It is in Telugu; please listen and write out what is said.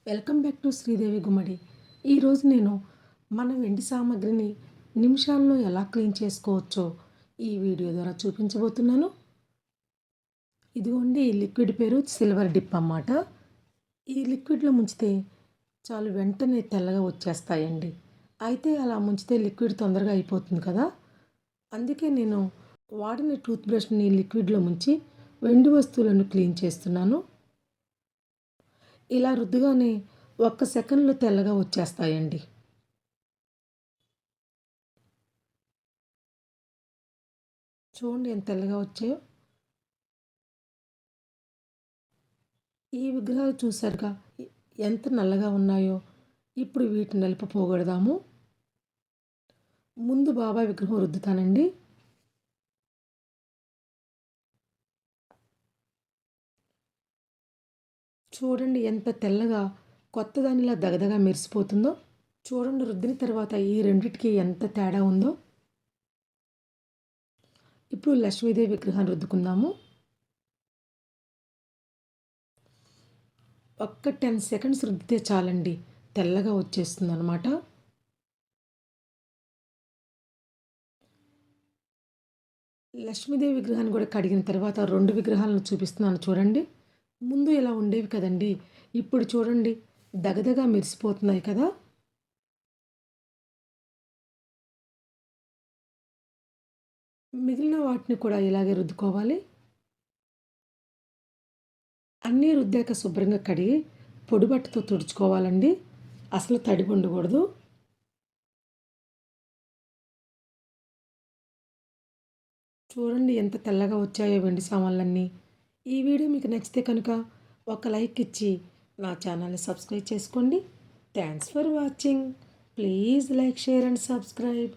వెల్కమ్ బ్యాక్ టు శ్రీదేవి గుమ్మడి. ఈరోజు నేను మన వెండి సామాగ్రిని నిమిషాల్లో ఎలా క్లీన్ చేసుకోవచ్చో ఈ వీడియో ద్వారా చూపించబోతున్నాను. ఇదిగోండి, ఈ లిక్విడ్ పేరు సిల్వర్ డిప్ అన్నమాట. ఈ లిక్విడ్లో ముంచితే చాలు వెంటనే తెల్లగా వచ్చేస్తాయండి. అయితే అలా ముంచితే లిక్విడ్ తొందరగా అయిపోతుంది కదా, అందుకే నేను వాడిన టూత్ బ్రష్ని లిక్విడ్లో ముంచి వెండి వస్తువులను క్లీన్ చేస్తున్నాను. ఇలా రుద్దుగానే ఒక్క సెకండ్లో తెల్లగా వచ్చేస్తాయండి. చూడండి ఎంత తెల్లగా వచ్చాయో. ఈ విగ్రహాలు చూసారుగా ఎంత నల్లగా ఉన్నాయో. ఇప్పుడు వీటిని నలుపు పోగొడదాము. ముందు బాబా విగ్రహం రుద్దుతానండి. చూడండి ఎంత తెల్లగా కొత్త దానిలా దగదగా మెరిసిపోతుందో. చూడండి రుద్దిన తర్వాత ఈ రెండిటికి ఎంత తేడా ఉందో. ఇప్పుడు లక్ష్మీదేవి విగ్రహాన్ని రుద్దుకుందాము. ఒక్క 10 సెకండ్స్ రుద్దితే చాలండి, తెల్లగా వచ్చేస్తుంది అనమాట. లక్ష్మీదేవి విగ్రహాన్ని కూడా కడిగిన తర్వాత 2 విగ్రహాలను చూపిస్తున్నాను చూడండి. ముందు ఇలా ఉండేవి కదండి, ఇప్పుడు చూడండి దగదగా మెరిసిపోతున్నాయి కదా. మిగిలిన వాటిని కూడా ఇలాగే రుద్దుకోవాలి. అన్నీ రుద్దాక శుభ్రంగా కడిగి పొడి బట్టతో తుడుచుకోవాలండి, అసలు తడి ఉండకూడదు. చూడండి ఎంత తెల్లగా వచ్చాయో వెండి సామాన్లన్నీ. ఈ వీడియో మీకు నచ్చితే కనుక ఒక లైక్ ఇచ్చి నా ఛానల్ని సబ్స్క్రైబ్ చేసుకోండి. Thanks for watching. Please like, share and subscribe.